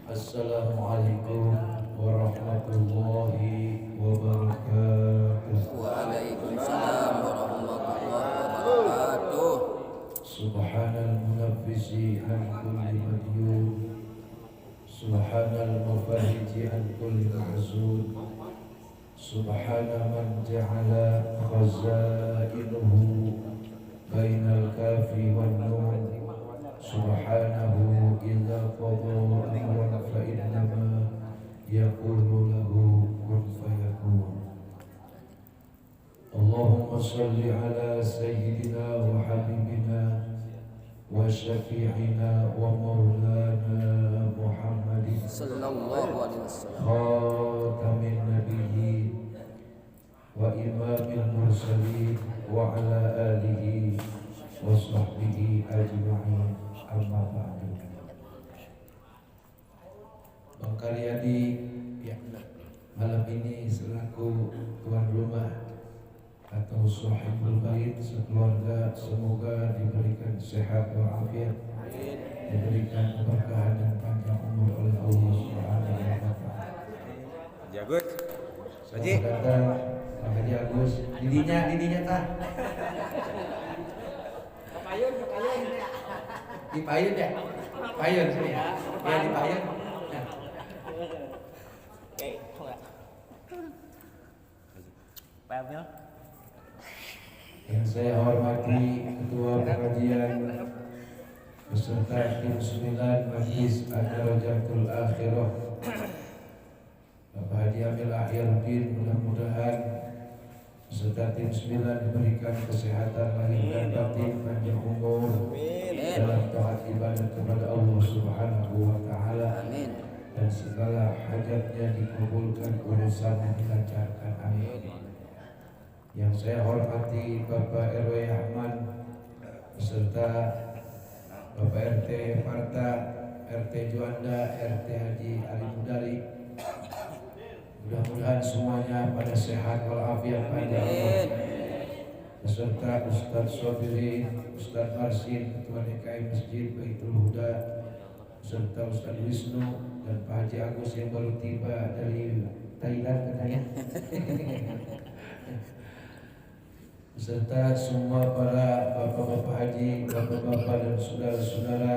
Assalamualaikum warahmatullahi wabarakatuh. Waalaikumsalam warahmatullahi wabarakatuh. Subhanal munaffisi an kulli madyun, Subhanal mufarriji an kulli mahzun, Subhana man ja'ala khazainuhu bainal kafi wan nun, Subhanahu idza qada amran fa innama yaqulu lahu kun fayakun. Allahumma salli ala sayyidina wa habibina wa syafi'ina wa maulana Muhammadin Sallallahu alaihi wasallam. khatamin nabiyyin wa imamil mursalin wa ala alihi wa sahbihi ajma'in. Amma ba'du. Bang Karyadi, ya, malam ini selaku tuan rumah atau sahibul bait sekeluarga, semoga diberikan sehat walafiat, diberikan keberkahan dan panjang umur oleh Allah Subhanahu wa taala. Jagut. Selamat datang Pak Haji Agus. Didinya tah. Di payun ya? Payun sini ya? Ya di payun. Yang saya hormati Ketua Pengajian beserta tim 9 Majlis Ad-Darajatul Akhirah Bapak Haji Amil Akhirudin, mudah-mudahan beserta tim 9 diberikan kesehatan lahir dan batin, panjang umur dalam taat ibadah kepada Allah Subhanahu wa taala. Amin. Dan segala hajatnya dikabulkan, urusannya dilancarkan. Amin. Yang saya hormati Bapak RW Ahmad beserta Bapak RT Parta, RT Juanda, RT Haji Ali Mudari. Mudah-mudahan semuanya pada sehat walafiat panjang umur. Beserta Ustaz Sobiri, Ustaz Marsin, Ketua DKI Masjid Baitul Huda, beserta Ustaz Wisnu dan Pak Haji Agus yang baru tiba dari Thailand katanya. Beserta semua para bapak-bapak haji, bapak-bapak dan saudara-saudara,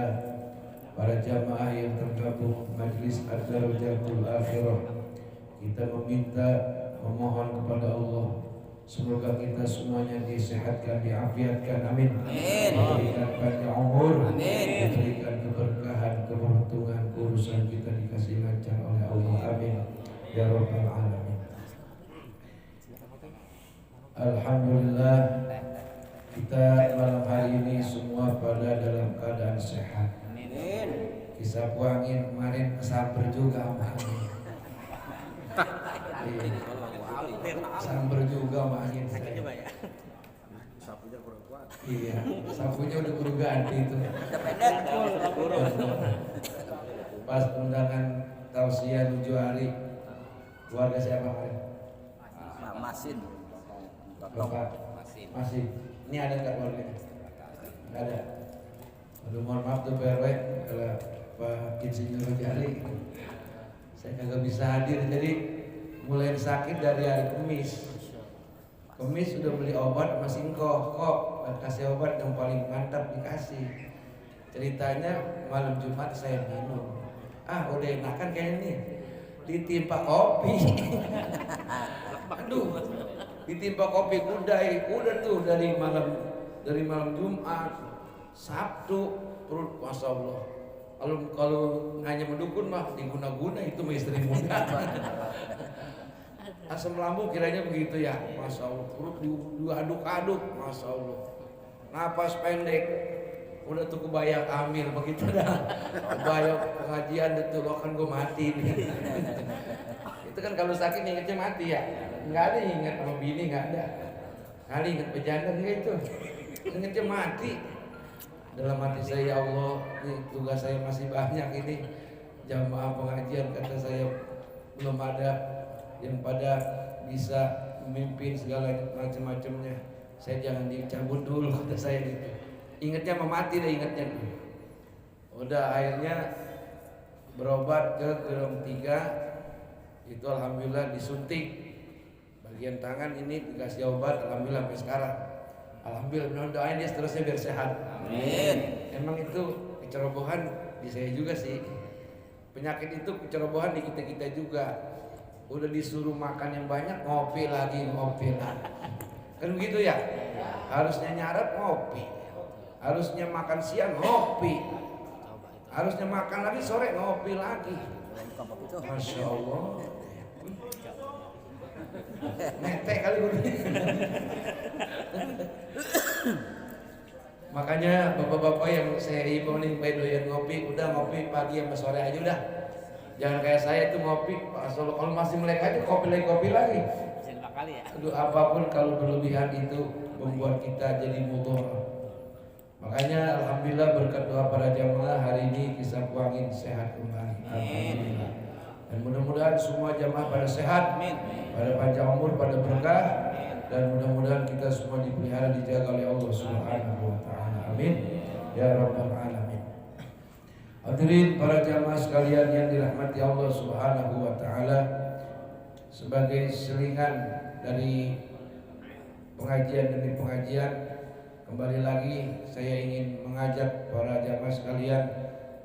para jamaah yang tergabung Majlis Ad-Darajatul Akhirah. Kita memohon kepada Allah, semoga kita semuanya disehatkan, diafiatkan, amin. Diberikan panjang umur, diberikan keberkahan, keberuntungan, urusan kita dikasih lancar oleh Allah, amin. Ya Rabbal Alamin. Alhamdulillah, kita malam hari ini semua pada dalam keadaan sehat. Kisah angin kemarin kesamper juga sama angin. Samper juga sama angin saya. Sapunya kurang kuat. Iya, sapunya udah kudu ganti itu. Pas undangan tausiah 7 hari, keluarga siapa kemarin? Pak Masin. Bapak masih. Ini ada nggak keluarganya? Nggak ada. Aduh, mohon maaf tuh PRW kalau Pak Insinyur Jali, saya kagak bisa hadir. Jadi mulai sakit dari hari Kamis. Kamis sudah beli obat masih kok kasih obat yang paling mantap dikasih. Ceritanya malam Jumat saya minum. Udah enakan kayak ini. Ditimpa kopi. Aduh. Ditimpa kopi udah tuh dari malam Jumat, Sabtu, perut Masya Allah. Kalau hanya mendukun mah diguna-guna itu istri muda. Asam lambung kiranya begitu ya, Masya Allah. Perut diaduk-aduk, Masya Allah. Napas pendek, udah tuh kebayang hamil begitu dah. Kebayang pengajian itu lo kan gue mati nih. Itu kan kalau sakit ingetnya mati ya. Nggak ada yang ingat sama bini, nggak ada. Kali ingat berjanda gitu, ingatnya mati. Dalam hati saya, ya Allah, ini tugas saya masih banyak ini. Jamaah pengajian kata saya belum ada yang pada bisa memimpin segala macam-macamnya. Saya jangan dicabut dulu kata saya gitu. Ingatnya mau mati deh ingatnya. Udah akhirnya berobat ke Gerong 3 itu alhamdulillah disuntik bagian tangan ini, dikasih obat alhamdulillah sampai sekarang. Alhamdulillah, doain dia seterusnya biar sehat. Amin. Emang itu kecerobohan di saya juga sih. Penyakit itu kecerobohan di kita juga. Udah disuruh makan yang banyak, ngopi lagi. Kan begitu ya? Harusnya nyarat ngopi. Harusnya makan siang ngopi. Harusnya makan lagi sore ngopi lagi. Masya Allah. Netek kali gue. Makanya bapak-bapak yang saya imbau nih doyan ngopi, udah ngopi pagi sama sore aja udah. Jangan kayak saya itu ngopi, kalau masih melek aja kopi lagi. Aduh, apapun kalau berlebihan itu membuat kita jadi mudhorah. Makanya alhamdulillah berkat doa para jamaah hari ini Kisapuangin sehat kembali. Alhamdulillah. Dan mudah-mudahan semua jamaah pada sehat, pada panjang umur, pada berkah, dan mudah-mudahan kita semua dipelihara dijaga oleh Allah Subhanahu wa taala. Amin ya rabbal alamin. Hadirin para jamaah sekalian yang dirahmati Allah Subhanahu wa taala, sebagai selingan dari pengajian demi pengajian, kembali lagi saya ingin mengajak para jamaah sekalian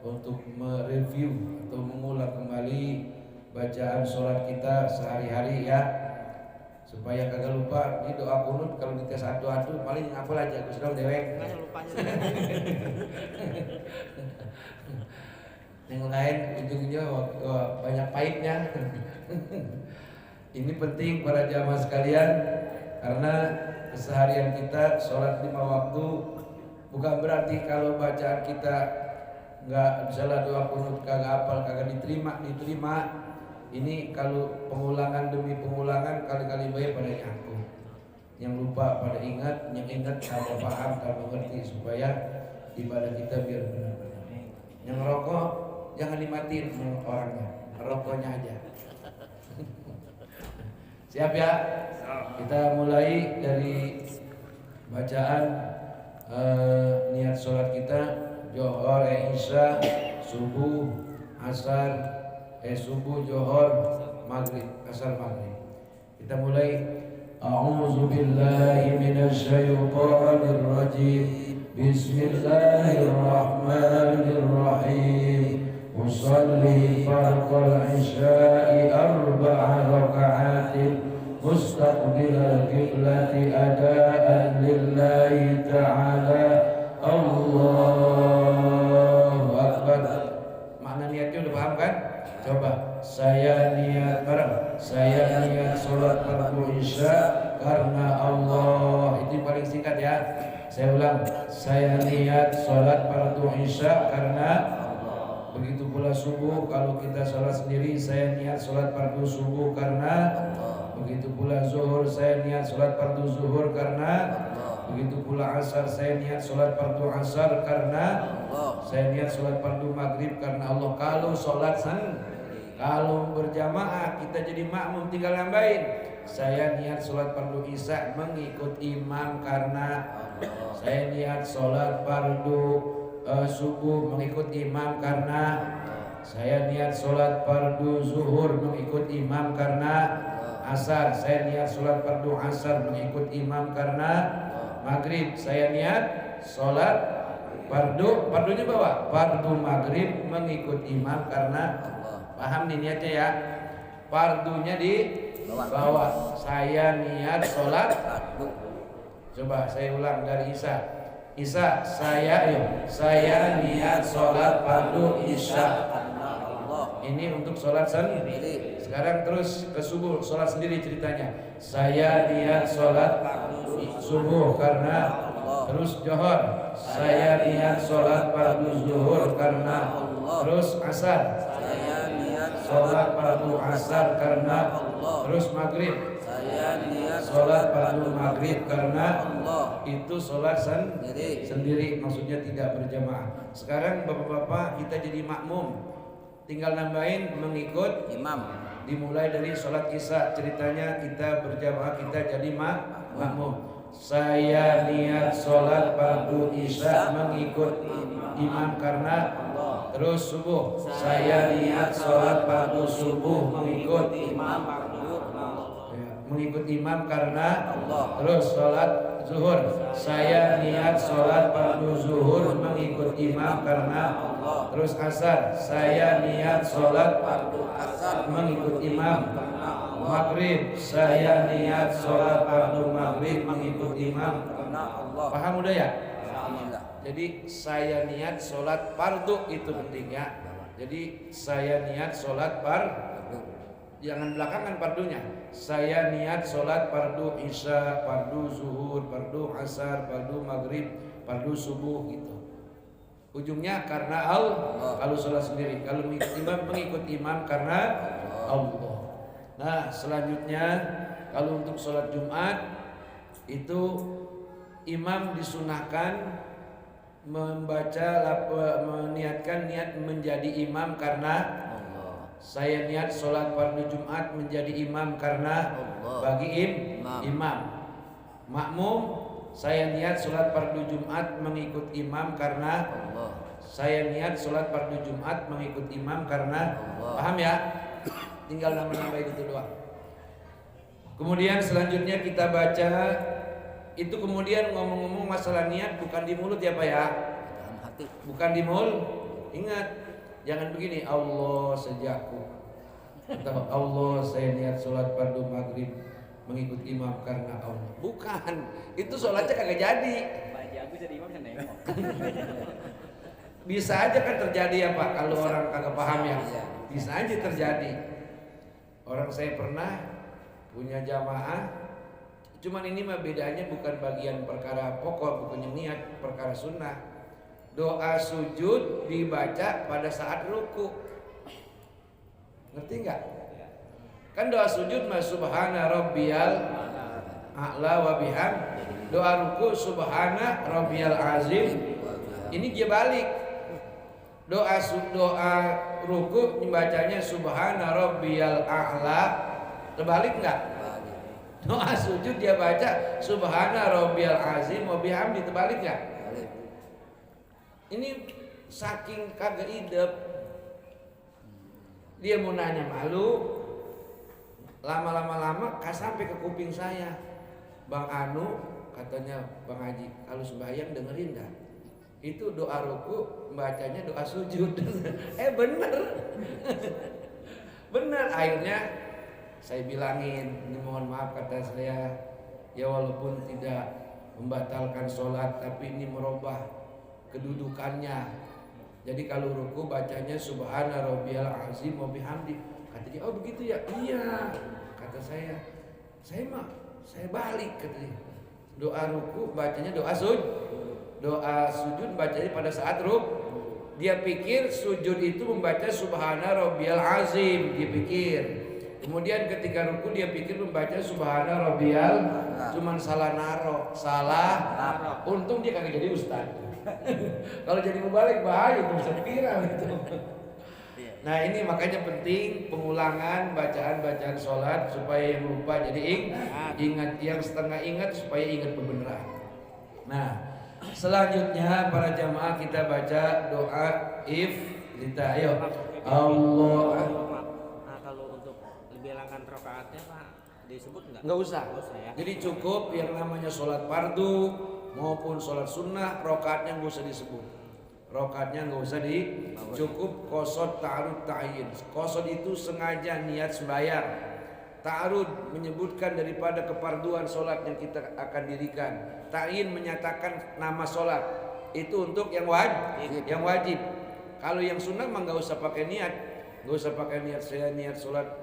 untuk mereview atau mengulang kembali bacaan sholat kita sehari-hari ya, supaya kagak lupa. Ini doa kunut kalau dites adu-adu paling apa aja Gus Dong dewek. Yang lain ujungnya banyak pahitnya. Ini penting para jamaah sekalian, karena keseharian kita sholat 5 waktu bukan berarti kalau bacaan kita nggak misalnya doa kunut kagak hafal kagak diterima. Ini kalau pengulangan demi pengulangan kali-kali baik pada nyangkut, yang lupa pada ingat, yang ingat tambah paham tambah ngerti, supaya ibadah kita biar benar-benar. Yang rokok jangan dimatiin orangnya, rokoknya aja. Siap ya? Kita mulai dari bacaan niat sholat kita. Johor, isya, subuh, asar, subuh, johor, maghrib, asar, maghrib. Kita mulai. A'udzu billahi minasy syaithanir rajim. Bismillahirrahmanirrahim. Usalli fardal isya'i 4 raka'atin mustaqbilal qiblati adaan lillahi ta'ala. Allahu Akbar. Makna niatnya udah paham kan? Coba saya niat bareng. Saya niat sholat fardu isya karena Allah. Itu paling singkat ya. Saya ulang. Saya niat sholat fardu isya karena Allah. Begitu pula subuh, kalau kita sholat sendiri, saya niat sholat fardu subuh karena Allah. Begitu pula zuhur, saya niat sholat fardu zuhur karena Allah. Begitu pula asar, saya niat sholat fardu asar karena Allah. Saya niat sholat fardu maghrib karena Allah. Kalau sholat kalau berjamaah kita jadi makmum tinggal nambahin. Saya niat sholat fardu isya mengikut imam karena Allah. Saya niat sholat fardu subuh mengikut imam karena Allah. Saya niat sholat fardu zuhur mengikut imam karena Allah. Asar, saya niat sholat fardu asar mengikut imam karena maghrib. Saya niat sholat fardunya bawa fardu maghrib mengikut imam karena Allah. Paham nih niatnya ya, fardunya di bawah. Saya niat sholat fardu. Coba saya ulang dari Isa, saya niat sholat fardu isya. Ini untuk sholat sendiri. Sekarang terus ke subuh, sholat sendiri ceritanya. Saya niat sholat subuh karena Allah. Terus johor, saya niat sholat fardu zuhur karena Allah. Terus asar, saya niat sholat fardu asar karena Allah. Terus maghrib, saya niat sholat fardu maghrib karena Allah. Itu sholat sendiri, maksudnya tidak berjamaah. Sekarang bapak-bapak kita jadi makmum, tinggal nambahin mengikut imam. Dimulai dari sholat isya, ceritanya kita berjamaah, kita jadi makmum. Saya niat sholat fardu isya mengikut imam karena Terus subuh. Saya niat sholat fardu subuh mengikut imam fardu mengikut imam karena Allah. Terus sholat zuhur. Saya niat sholat fardu zuhur mengikut imam karena Allah. Terus asar. Saya niat sholat Fardu asar mengikut imam. karena Allah. Maghrib. Saya niat sholat fardu maghrib mengikut imam. Karena Allah. Paham udah ya? Alhamdulillah. Jadi saya niat sholat fardu itu penting ya. Jadi saya niat sholat jangan belakangan fardunya. Saya niat sholat fardu isya, fardu zuhur, fardu asar, fardu maghrib, fardu subuh gitu. Ujungnya karena Allah. Kalau sholat sendiri, kalau mengikut imam karena Allah. Nah selanjutnya kalau untuk sholat Jumat itu imam disunahkan meniatkan niat menjadi imam karena saya niat sholat fardu Jumat menjadi imam karena bagi imam. Makmum saya niat sholat fardu Jumat mengikut imam karena saya niat sholat fardu Jumat mengikut imam karena paham ya? Tinggal nama-nama itu doang. Kemudian selanjutnya kita baca itu, kemudian ngomong-ngomong masalah niat bukan di mulut ya Pak ya, Dalam hati. bukan di mulut. Ingat, jangan begini, Allah sejakku atau Allah saya niat sholat fardu maghrib mengikut imam karena Allah. Bukan, itu sholatnya kagak jadi. Bisa aja kan terjadi ya Pak, kalau orang kagak paham ya, bisa aja terjadi. Orang saya pernah punya jamaah. Cuman ini mah bedanya bukan bagian perkara pokok, bukan yang niat, perkara sunnah. Doa sujud dibaca pada saat ruku. Ngerti nggak? Kan doa sujud mah subhana rabbiyal a'la wa biham. Doa ruku subhana rabbiyal azim. Ini dia balik. Doa ruku dibacanya subhana rabbiyal a'la. Terbalik nggak? Doa sujud dia baca subhana rabbiyal azim wa bihamdi, terbalik enggak? Ini saking kagak idep. Dia mau nanya malu. Lama-lama sampai ke kuping saya. Bang Anu katanya Bang Haji, kalau sembahyang dengerin dah. Itu doa ruku bacanya doa sujud. Bener. Bener, akhirnya saya bilangin, ini mohon maaf kata saya, ya walaupun tidak membatalkan sholat, tapi ini merubah kedudukannya. Jadi kalau ruku bacanya subhana rabbiyal azim wa bihamdi. Kata dia, oh begitu ya? Iya. Kata saya mah saya balik, kata dia. Doa ruku bacanya doa sujud. Doa sujud bacanya pada saat ruku. Dia pikir sujud itu membaca subhana rabbiyal azim, dia pikir. Kemudian ketika ruku dia pikir membaca subhana rabbiyal, cuman salah naro. Untung dia kagak jadi ustaz. Kalau jadi mubalik bahaya, bisa viral gitu. Nah ini makanya penting pengulangan bacaan-bacaan sholat supaya yang lupa jadi ingat, yang setengah ingat supaya ingat kebenaran. Nah selanjutnya para jamaah kita baca doa iftitah. Ayo Allah. Bilangkan rokaatnya Pak disebut nggak? Nggak usah. Ya. Jadi cukup yang namanya sholat fardu maupun sholat sunnah rokaatnya nggak usah disebut. Rokaatnya nggak usah cukup qasad ta'arud ta'yin. Qasad itu sengaja niat sembahyang. Ta'arud menyebutkan daripada kefarduan sholat yang kita akan dirikan. Ta'yin menyatakan nama sholat. Itu untuk yang wajib. Kalau yang sunnah mah nggak usah pakai niat. Nggak usah pakai niat, saya niat sholat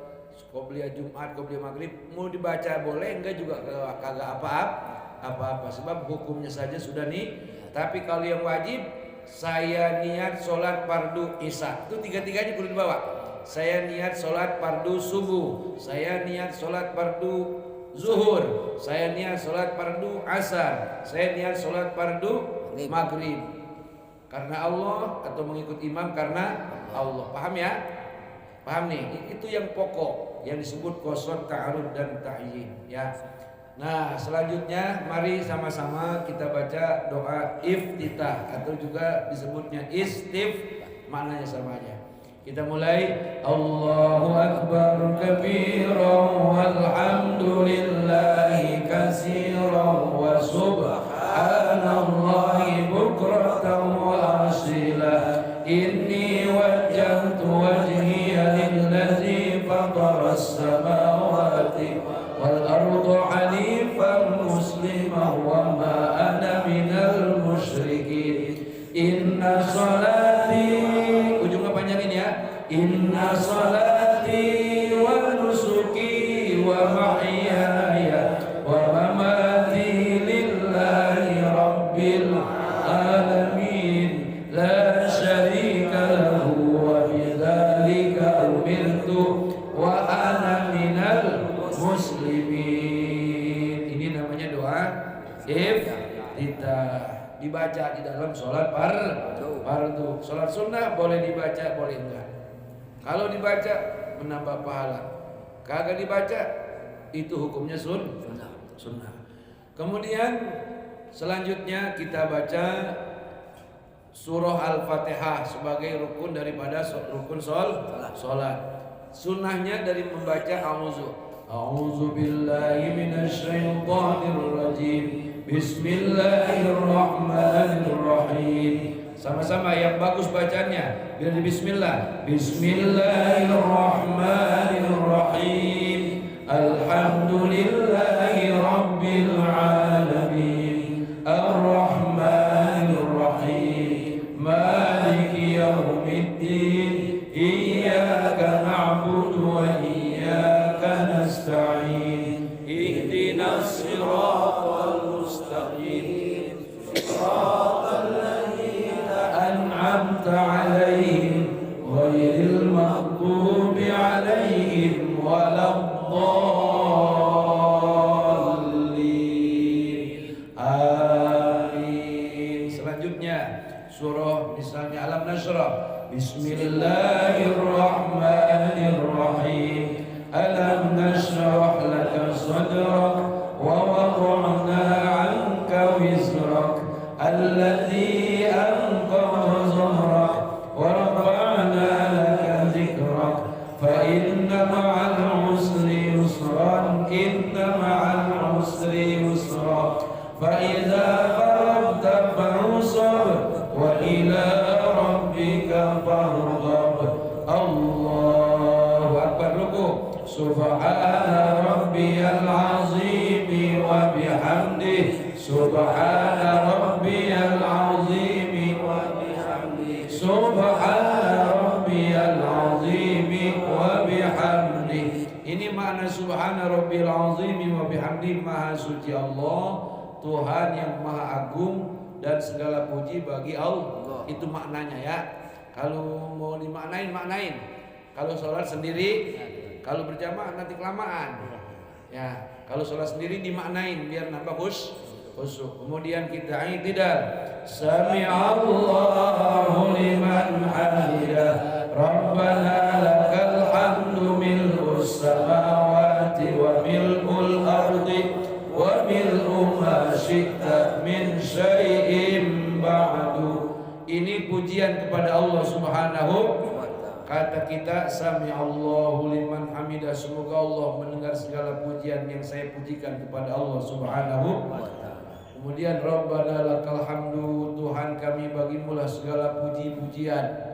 qobliyah Jumat, qobliyah Maghrib, mau dibaca boleh, enggak juga kagak apa-apa sebab hukumnya saja sudah nih. Tapi kalau yang wajib, saya niat sholat fardu isya, itu tiga-tiganya perlu dibawa. Saya niat sholat fardu subuh, saya niat sholat fardu zuhur, saya niat sholat fardu asar, saya niat sholat fardu maghrib karena Allah atau mengikut imam karena Allah. Paham ya? Paham nih? Itu yang pokok yang disebut qasad ta'arud dan ta'yin ya. Nah, selanjutnya mari sama-sama kita baca doa iftitah atau juga disebutnya maknanya sama aja. Kita mulai. Allahu akbar kabiran walhamdulillahi katsiran wa subhanallahi bukratan wa asila. Inni wajjahtu wajhiya lillazi fatara as-samawati wal arda hanifan musliman wa ma ana minal musyrikin. Inna salati, ujungnya panjangin ya. Inna salati wa nusuki wa mahyaya wa mamati lillahi rabbil alamin la syarika lahu wa bidzalika umirtu wa ana minal muslimin. Ini namanya doa iftitah, dibaca di dalam sholat fardu. Sholat sunnah boleh dibaca, boleh enggak. Kalau dibaca menambah pahala, kagak dibaca itu hukumnya sunnah. Kemudian selanjutnya kita baca surah Al-Fatihah sebagai rukun daripada rukun sholat. Sunnahnya dari membaca a'udzu billahi minasyaitonir rajim. Bismillahirrahmanirrahim. Sama-sama yang bagus bacanya biar di bismillah. Bismillahirrahmanirrahim. Alhamdulillahi rabbil alamin. Ar-Rahmanir-Rahim. Maliki yaumiddin. Iyyaka na'budu wa iyyaka nasta'in. Ihdinas siratal mustaqim. Siratal ladzina an'amta 'alaihim ghairil maghdubi 'alaihim waladdallin. Amin. Selanjutnya surah misalnya Alam Nashrah. Bismillahirrahmanirrahim. Alam nashrah laka sadrak wa wada'na 'anka wizrak alladhi anqadha dhahrak wa rafa'na laka dhikrak fa inna ma'al usri yusran inna ma'al usri yusra fa idza faragta fansab wa ila rabbika farghab. Allahu akbar. Ruku. Subhana rabbiyal azim wa bihamdihi. Subhana rabbiyal azim wa bihamdihi. Subhana rabbiyal azim wa bihamdihi. Ini makna subhana rabbiyal azim wa bihamdihi. Maha suci Allah, Tuhan yang maha agung dan segala puji bagi Allah. Itu maknanya ya. Kalau mau dimaknain, maknain. Kalau sholat sendiri, kalau berjamaah nanti kelamaan. Ya, kalau sholat sendiri dimaknain biar nambah khusyuk. Kemudian kita i'tidal. Sami'allahu liman hamidah. Rabbana lakal hamdu mil'us samawati wa mil'ul ardi wa mil'u ma syi'ta min syai'in ba'du. Ini pujian kepada Allah Subhanahu. Kata kita sami'allahu liman hamidah. Semoga Allah mendengar segala pujian yang saya pujikan kepada Allah Subhanahu. Kemudian Rabbana lakal hamdu. Tuhan kami bagimulah segala puji-pujian.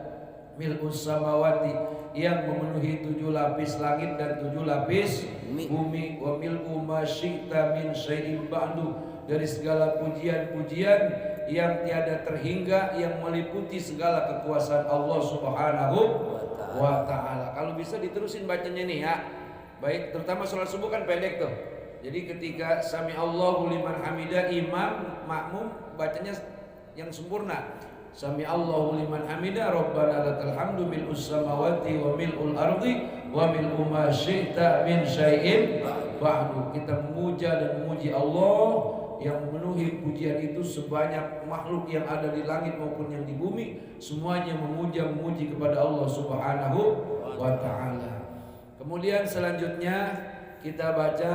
Mil'us samawati, yang memenuhi 7 lapis langit dan 7 lapis bumi. Wa mil'u ma syi'ta min syai'in ba'du, dari segala pujian-pujian yang tiada terhingga, yang meliputi segala kekuasaan Allah Subhanahu wa ta'ala. Kalau bisa diterusin bacanya nih ya. Baik, terutama sholat subuh kan pendek tuh. Jadi ketika sami'allahu liman hamidah, imam makmum bacanya yang sempurna. Sami'allahu liman hamidah. Rabbana lakal hamdu mil'us samawati wa mil'ul ardi wa mil'u ma syi'ta min syai'in ba'du. Kita memuja dan memuji Allah yang memenuhi pujian itu sebanyak makhluk yang ada di langit maupun yang di bumi, semuanya memuji kepada Allah Subhanahu wa ta'ala. Kemudian selanjutnya kita baca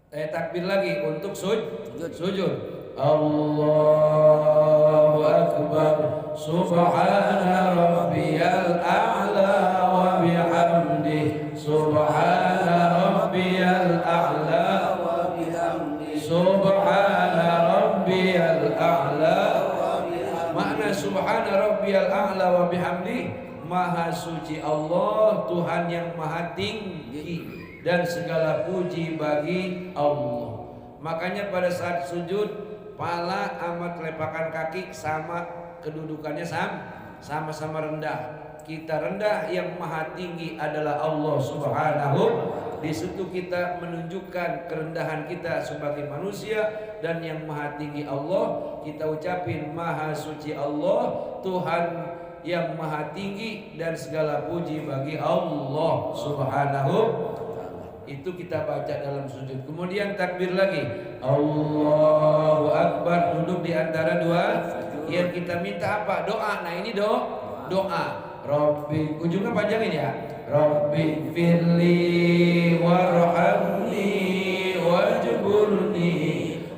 takbir lagi untuk sujud. Allahu akbar. Subhana rabbiyal a'la wa bihamdi. Subhana rabbiyal a'la wa bihamdi. Subhana rabbiyal a'la. Makna subhana rabbiyal a'la wa bihamdi, Maha suci Allah, Tuhan yang maha tinggi dan segala puji bagi Allah. Makanya pada saat sujud, pala sama telapak kaki sama kedudukannya sama-sama rendah. Kita rendah, yang maha tinggi adalah Allah Subhanahu. Di situ kita menunjukkan kerendahan kita sebagai manusia, dan yang maha tinggi Allah. Kita ucapin maha suci Allah, Tuhan yang maha tinggi dan segala puji bagi Allah Subhanahu. Itu kita baca dalam sujud. Kemudian takbir lagi, Allahu Akbar, duduk di antara dua. Yang kita minta apa? Doa. Nah ini doa. Rabbi, ujungnya panjangin ya. Rabbi firli warhamni wajburni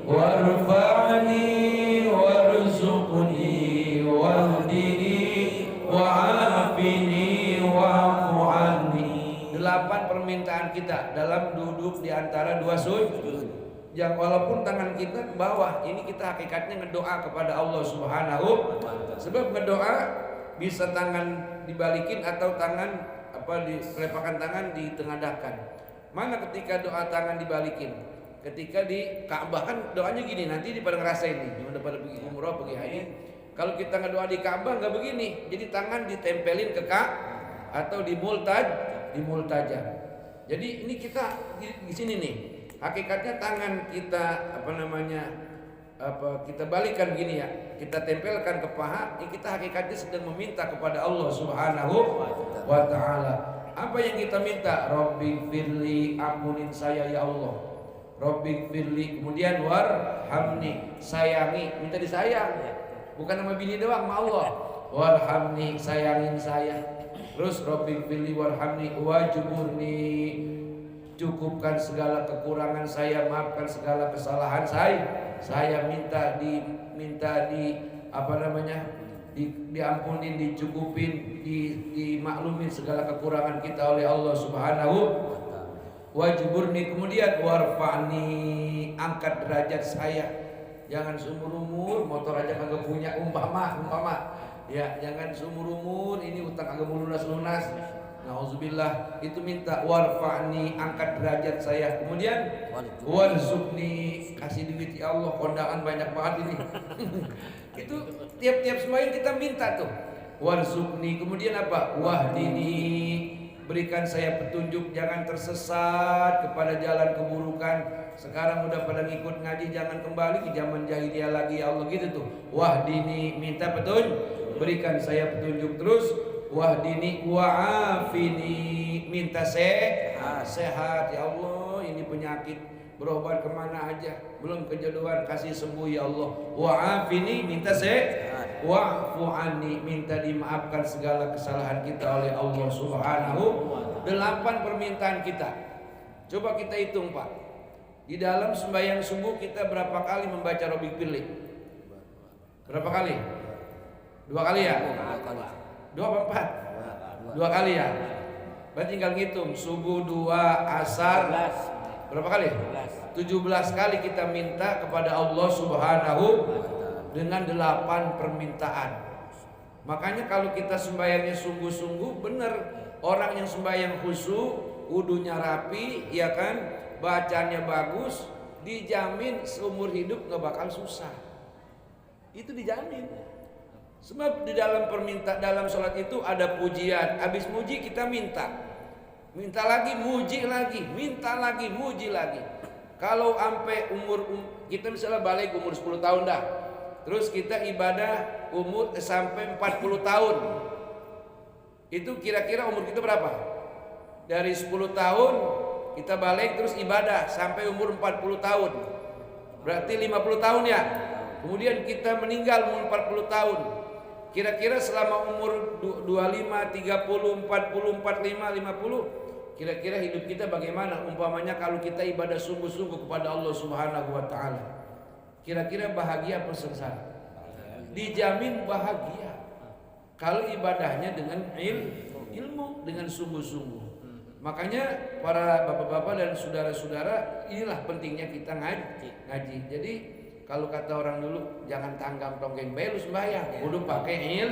warfa'ni warzuqni wahdini wa'afini wa'fu anni. 8 permintaan kita dalam duduk di antara dua sujud. Yang walaupun tangan kita ke bawah, ini kita hakikatnya ngedoa kepada Allah Subhanahu. Sebab ngedoa bisa tangan dibalikin atau tangan di telapak tangan ditengadahkan. Mana ketika doa tangan dibalikin? Ketika di Ka'bah kan doanya gini, nanti pada ngerasain nih, gimana pada pergi umroh, pergi haji. Kalau kita ngedoa di Ka'bah nggak begini, jadi tangan ditempelin ke atau di multajah. Jadi ini kita di sini nih. Hakikatnya tangan kita kita balikkan gini ya. Kita tempelkan ke paha, ini kita hakikatnya sedang meminta kepada Allah Subhanahu wa taala. Apa yang kita minta? Rabbi firli, ampunin saya ya Allah. Rabbi firli, kemudian warhamni, sayangi, minta disayang. Bukan sama bini doang, sama Allah. Warhamni, sayangin saya. Terus Rabbi firli warhamni wajburni, cukupkan segala kekurangan saya, maafkan segala kesalahan saya. Saya minta diampunin, dicukupin, dimaklumin segala kekurangan kita oleh Allah Subhanahu. Wajburni, kemudian warfa'ni, angkat derajat saya. Jangan seumur umur motor aja kagak punya, umpama ya, jangan seumur umur ini utang kagak lunas. Nauzubillah, itu minta warfa'ni, angkat derajat saya. Kemudian warzuqni, kasih duit ya Allah, kondangan banyak banget ini. Itu tiap-tiap sembahyang kita minta tuh. Warzuqni, kemudian apa? Wahdini, berikan saya petunjuk, jangan tersesat kepada jalan keburukan. Sekarang udah pada ngikut ngaji, jangan kembali ke zaman jahiliyah lagi ya Allah, gitu tuh. Wahdini, minta petunjuk, berikan saya petunjuk. Terus wahdini wa'afini, minta sehat ya Allah, ini penyakit berobat kemana aja belum kejodohan, kasih sembuh ya Allah. Wa'afini, minta sehat. Wa'fu anni, minta dimaafkan segala kesalahan kita oleh Allah Subhanahu. 8 permintaan kita. Coba kita hitung Pak, di dalam sembahyang subuh kita berapa kali membaca Rabbi Firli? Berapa kali? 2 kali ya? 2 apa 4? 2 kali ya. Berarti tinggal ngitung, subuh 2, asar berapa kali? 17 kali kita minta kepada Allah Subhanahu dengan 8 permintaan. Makanya kalau kita sembahyangnya sungguh-sungguh benar, orang yang sembahyang khusyuk, wudunya rapi, ya kan, bacanya bagus, dijamin seumur hidup nggak bakal susah. Itu dijamin. Sebab di dalam dalam sholat itu ada pujian. Habis muji kita minta lagi, muji lagi, minta lagi, muji lagi. Kalau sampai kita misalnya balik umur 10 tahun dah, terus kita ibadah umur sampai 40 tahun, itu kira-kira umur kita berapa? Dari 10 tahun kita balik terus ibadah sampai umur 40 tahun, berarti 50 tahun ya. Kemudian kita meninggal umur 40 tahun. Kira-kira selama umur 25, 30, 40, 45, 50, kira-kira hidup kita bagaimana? Umpamanya kalau kita ibadah sungguh-sungguh kepada Allah Subhanahu wa taala. Kira-kira bahagia apa sengsara? Dijamin bahagia. Kalau ibadahnya dengan ilmu dengan sungguh-sungguh. Makanya para bapak-bapak dan saudara-saudara, inilah pentingnya kita ngaji. Jadi kalau kata orang dulu, jangan tanggang tonggeng belu sembahyang, kudu pakai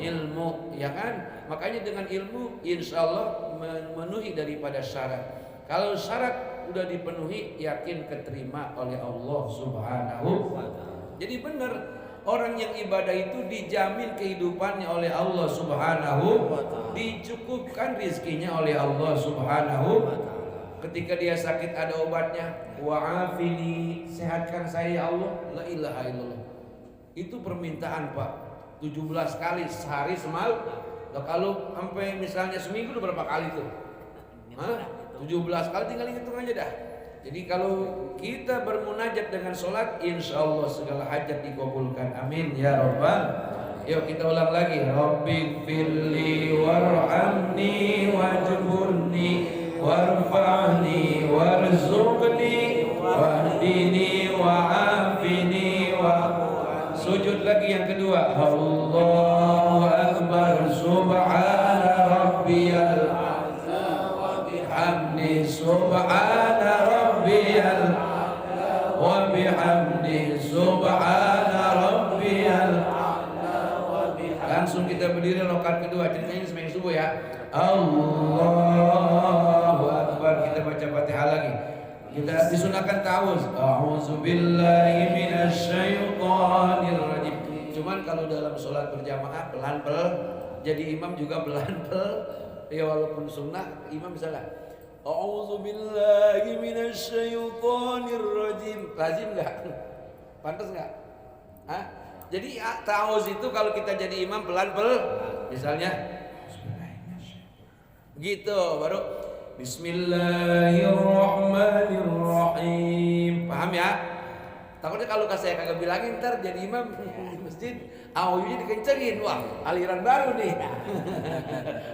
ilmu, ya kan? Makanya dengan ilmu, insya Allah memenuhi daripada syarat. Kalau syarat udah dipenuhi, yakin keterima oleh Allah Subhanahu wa Ta'ala. Jadi benar, orang yang ibadah itu dijamin kehidupannya oleh Allah Subhanahu wa Ta'ala, dicukupkan rizkinya oleh Allah Subhanahu wa Ta'ala. Ketika dia sakit ada obatnya, wa'afini, sehatkan saya ya Allah, la ilaha illallah. Itu permintaan Pak, 17 kali sehari semalam. Nah, kalau sampai misalnya seminggu udah berapa kali tuh? 17 kali, tinggal hitung aja dah. Jadi kalau kita bermunajat dengan sholat, insya Allah segala hajat dikabulkan. Amin ya rabbal. Yuk kita ulang lagi. Rabbighfirli warhamni wajburni warfa'ni warzuqni wahdini wa'afini sujud lagi yang kedua. Allahu akbar subhana rabbiyal wa bihamdi subhana rabbiyal wa bihamdi subhana rabbiyal. Langsung kita berdiri rakaat kedua, ceritanya sembahyang subuh ya. Allahu akbar, kita baca Fatihah lagi. Kita disunahkan ta'awuz. A'udzubillahi minasyaitonir rajim. Cuman kalau dalam sholat berjamaah pelan-pelan, jadi imam juga pelan-pelan. Ya walaupun sunnah, imam misalnya A'udzubillahi minasyaitonir rajim. Lazim enggak? Pantas enggak? Hah? Jadi ta'awuz itu kalau kita jadi imam pelan-pelan. Misalnya gitu, baru Bismillahirrahmanirrahim. Paham ya? Takutnya kalau saya kagak bilangin ntar jadi imam masjid awalnya dikencengin, wah aliran baru nih.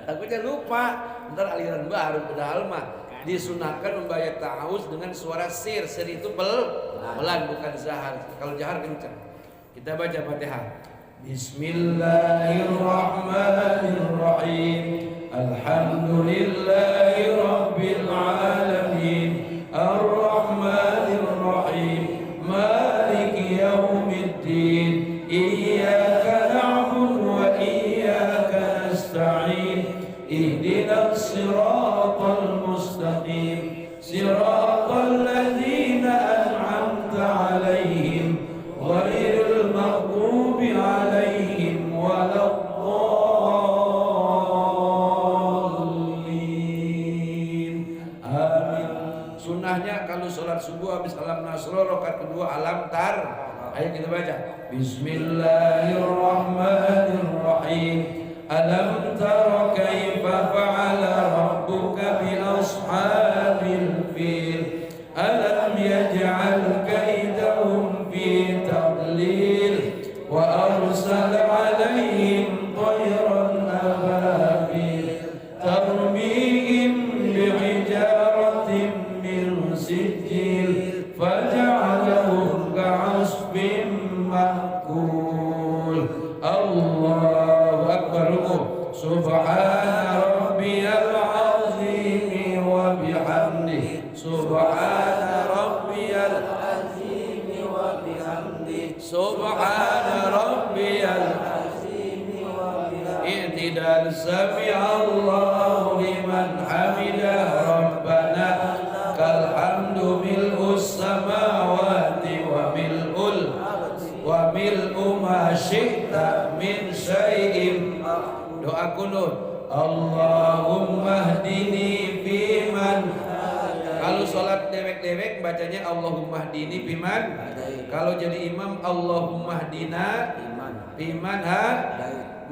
Takutnya lupa, ntar aliran baru. Padahal mah disunahkan membaca ta'awuz dengan suara sir. Sir itu pelan bukan zahar. Kalau jahar kenceng. Kita baca Fatihah. Bismillahirrahmanirrahim. Alhamdulillahi rabbil alamin. Ar-Rahmanir-Rahim. Maliki yaumiddin. Iyyaka na'budu wa iyyaka nasta'in. Ihdinas siratal mustaqim. Siratal ladzina an'amta 'alaihim ghairil maghdubi 'alaihim waladdallin. Amin. Sunnahnya kalau sholat subuh habis alam nasro, rakaat kedua alam tar. Ayo kita baca. Bismillahirrahmanirrahim. Alam tara kaifa fa'ala rabbuka bi ashabil fil. Alam yaj'al kaidahum fi tadlil wa arsala 'alaihim tayran ababil tarmihim bi'ijaratin min sijil faj'alahum ka'asfin ma'kul. Allahu akbar. Subhana rabbiyal azim wa bihamdihi. Subhana rabbiyal azim wa bihamdihi. Subhana rabbiyal azim wa bihamdihi. I'tidal sami'allahu liman hamidah. Rabbana lakal hamdu mil'us samawati wa mil'u ma syi'ta min syai'in. Doa kunut. Allahumma hdini fiman. Kalau sholat dewek-dewek bacanya Allahumma hdini fiman. Kalau jadi imam Allahumma hdina fiman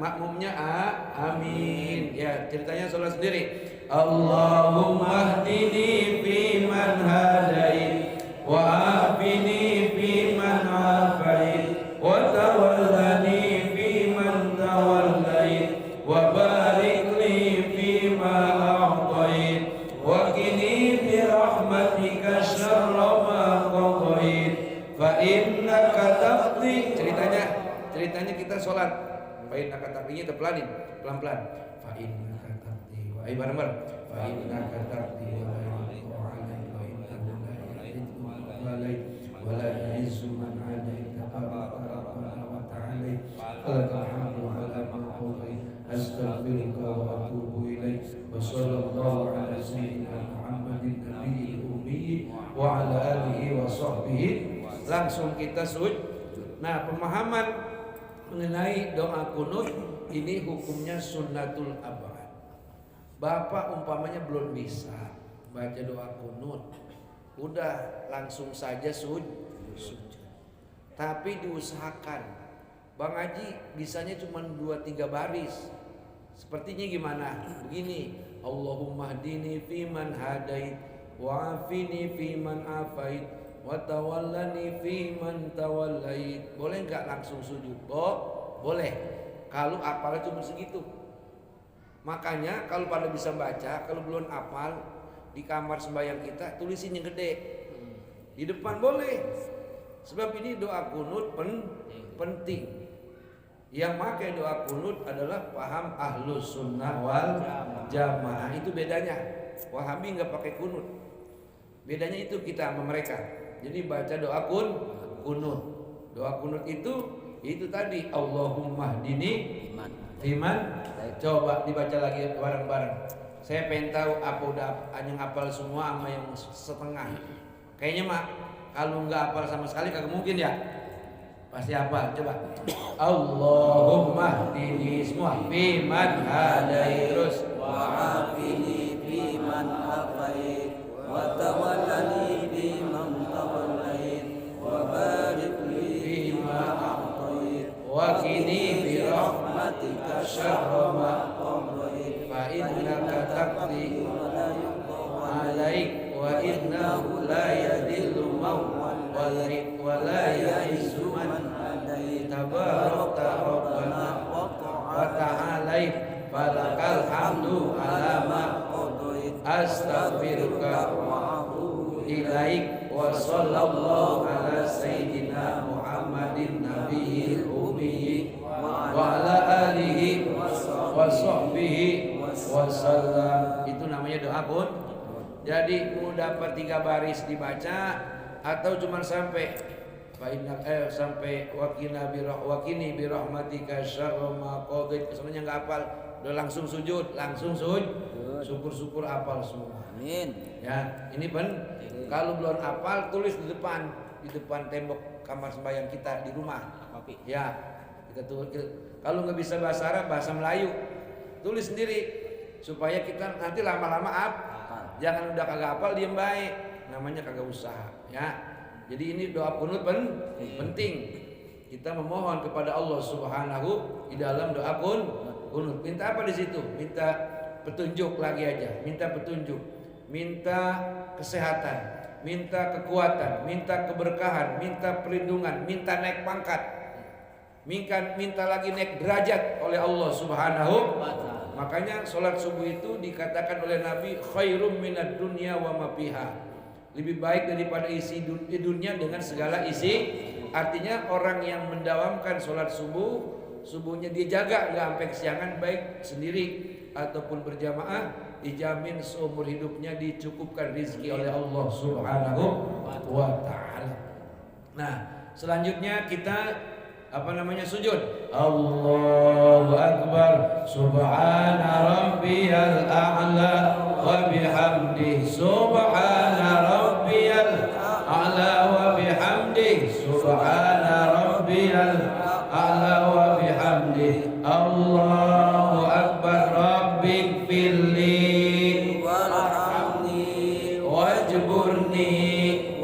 makmumnya amin. Ya, ceritanya sholat sendiri. Allahumma hdini fiman hadait wa afini fiman afait wa tawallani fiman tawallait wa barik li fima a'tait wa qini bi rahmatika syarra ma qadait fa innaka taqdi. Ceritanya kita sholat fa innaka takdirnya terpelanin pelan-pelan. Fa innaka taqdi wa bareng-bareng. Fa innaka taqdi wa la yuqda 'alaika wa innahu la yuhibbu wa la yu'izzu man 'alaika tabaraka wa ta'ala. Lakal hamdu 'ala ma qadayt. Astaghfiruka wa atubu ilaik. Wa sallallahu ala sayyidina Muhammadin nabiyil ummi wa ala alihi wa sahbihi. Langsung kita sujud. Nah, pemahaman mengenai doa kunut ini hukumnya sunnatul abad. Bapak umpamanya belum bisa baca doa kunut, udah langsung saja sujud. Tapi diusahakan. Bang Haji bisanya cuma 2-3 baris. Sepertinya gimana? Begini, Allahumma hdini fiman hadait wa afini fiman afait wa tawallani fiman tawallait. Boleh enggak langsung sujud? Boleh. Kalau apalnya cuma segitu. Makanya kalau pada bisa baca, kalau belum hafal di kamar sembahyang kita tulisin yang gede. Di depan boleh. Sebab ini doa kunut penting. Yang pakai doa kunut adalah paham ahlus sunnah wal jamaah. Itu bedanya. Wahabi nggak pakai kunut. Bedanya itu kita sama mereka. Jadi baca doa kunut. Doa kunut itu tadi Allahumma hdini fiman. Coba dibaca lagi bareng-bareng. Saya pengen tahu apa udah yang hafal semua sama yang setengah. Kayaknya mah kalau nggak hafal sama sekali kagak mungkin ya. Pasti hafal, coba. Allahumma hdini semua fiman hadait terus wa afini fiman afait wa tawallani fiman tawallait wa barik li fima a'tait wa qini bi rahmatika syarra ma qadait fa innaka taqdi alaik wa innahu la yadillu man wa la ya'izzu man tabarakta rabbana wa ta'alait falakal hamdu ala ma qadait astaghfiruka wa atubu ilaik wa sallallahu ala sayyidina Muhammadin nabiyil ummi wa ala alihi wa sahbihi wa sallam. Itu namanya doa pun. Jadi mau dapat 3 baris dibaca atau cuma sampai sampai wakini bi rahmatika syarra ma qadait, kesannya enggak hafal, udah langsung sujud. Syukur-syukur hafal semua. Amin. Ya, ini kalau belum hafal tulis di depan tembok kamar sembahyang kita di rumah. Ya, kita tulis. Kalau nggak bisa bahasa Arab, bahasa Melayu, tulis sendiri supaya kita nanti lama-lama jangan udah kagak hafal diem baik, namanya kagak usaha, ya. Jadi ini doa kunut penting. Kita memohon kepada Allah Subhanahu di dalam doa kunut. Minta apa di situ? Minta petunjuk lagi aja. Minta petunjuk, minta kesehatan, minta kekuatan, minta keberkahan, minta perlindungan, minta naik pangkat, minta lagi naik derajat oleh Allah Subhanahu. Makanya sholat subuh itu dikatakan oleh Nabi khairum minad dunya wa ma fiha. Lebih baik daripada isi dunia dengan segala isi. Artinya orang yang mendawamkan sholat subuhnya dia jaga nggak sampai kesiangan, baik sendiri ataupun berjamaah, dijamin seumur hidupnya dicukupkan rizki oleh Allah Subhanahu wa ta'ala. Nah, selanjutnya kita sujud. Allahu Akbar, subhana rabbiyal a'la wa bihamdi, subhana rabbiyal a'la wa bihamdi, subhana rabbiyal a'la wa bihamdi. Allahu Akbar, rabbik firli warhamni wajburni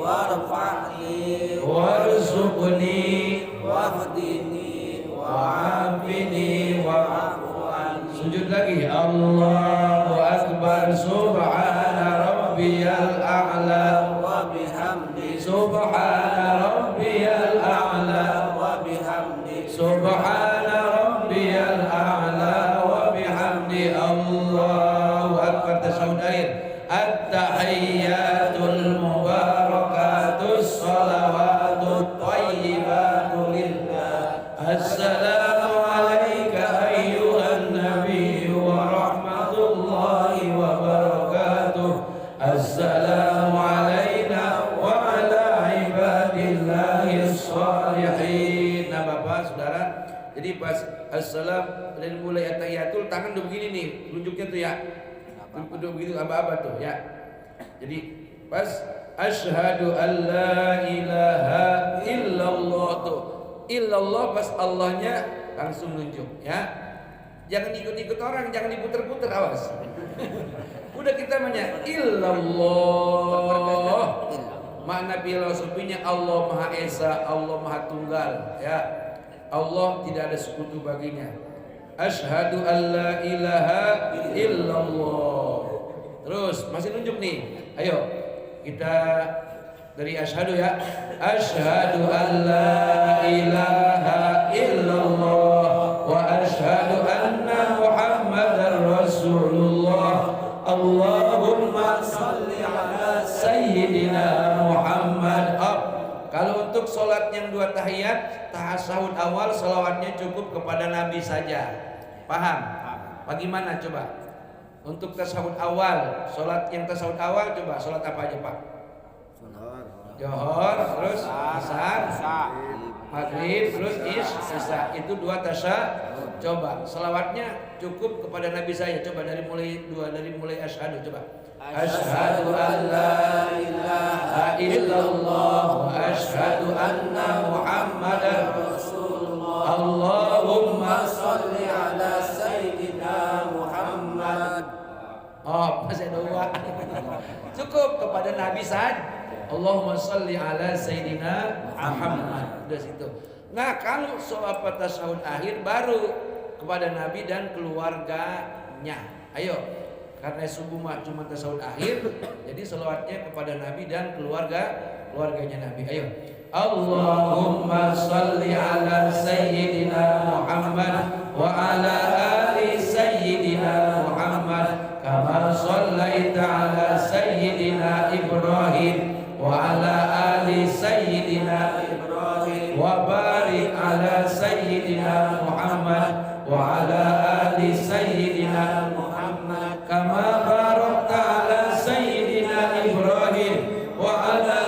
warfa'ni warzuqni wahdini wa'afini sujud lagi. Allahu Akbar, subhana rabbiyal a'la wa bihamdi, subhana rabbiyal a'la wa bihamdi, subhana rabbiyal a'la wa bihamdi. Allahu Akbar, tasawuf akhir. At-tahiyyatul mubarakatus salawatut thayyibatu lillah. Assalamu alayka tuh tangan udah begini nih, tunjuknya tuh ya. Udah begitu aba-aba tuh ya. Jadi pas asyhadu an la ilaha illallah tuh. Illallah pas Allahnya langsung nunjuk ya. Jangan ikut-ikut orang, jangan diputer-puter, awas. Udah kita banyak illallah. Makna filosofinya Allah Maha Esa, Allah Maha Tunggal ya. Allah tidak ada sekutu baginya. Asyhadu an la ilaha illallah. Terus masih nunjuk nih. Ayo kita dari asyhadu ya. Asyhadu an la ilaha illallah wa asyhadu anna Muhammadar Rasulullah. Allahumma shalli ala sayyidina Muhammad. Kalau untuk sholat yang 2 tahiyat, tasyahud awal sholawatnya cukup kepada Nabi saja. Paham? Bagaimana coba? Untuk tasyahud awal, sholat yang tasyahud awal coba sholat apa aja Pak? Johor, terus asar, maghrib, terus isya. Itu 2 tasyahud. Coba sholawatnya cukup kepada Nabi saya. Coba dari mulai asyhadu coba. Asyhadu an la ilaha illallah wa asyhadu anna Muhammadar Rasulullah. Allahumma shalli ala sayyidina Muhammad. Oh, masih ada 2. Cukup kepada Nabi saja. Allahumma shalli ala sayyidina Muhammad. Udah situ. Nah, kalau soal tasyahud akhir baru kepada Nabi dan keluarganya. Ayo. Karena subuh mah cuma tasyahud akhir, jadi selawatnya kepada Nabi dan keluarganya Nabi. Ayo. Allahumma shalli ala sayyidina Muhammad wa ala ali sayyidina Muhammad kama shallaita ala sayyidina Ibrahim wa ala ali sayyidina Ibrahim wa barik ala sayyidina Muhammad wa ala ali sayyidina Muhammad kama barakta ala sayyidina Ibrahim wa ala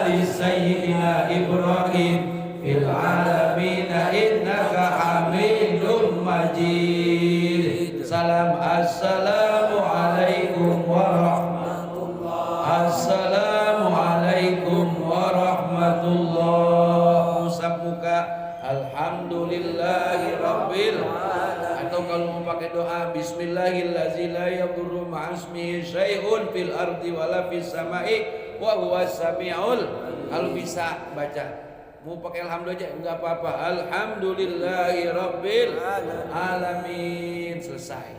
ali sayyidina Ibrahim fil alamin innaka Hamidum Majid. Salam assalamu alaikum warahmatullahi. Assalamualaikum warahmatullahi. Usap muka alhamdulillahi rabbil alamin. Atau kalau mau pakai doa bismillahirrahmanirrahim la yadurru ma'asmihi syai'un fil ardi wala fis sama'i wa huwas samiul. Kalau bisa baca. Mau pakai alhamdulillah aja enggak apa-apa. Alhamdulillahi rabbil alamin. Selesai.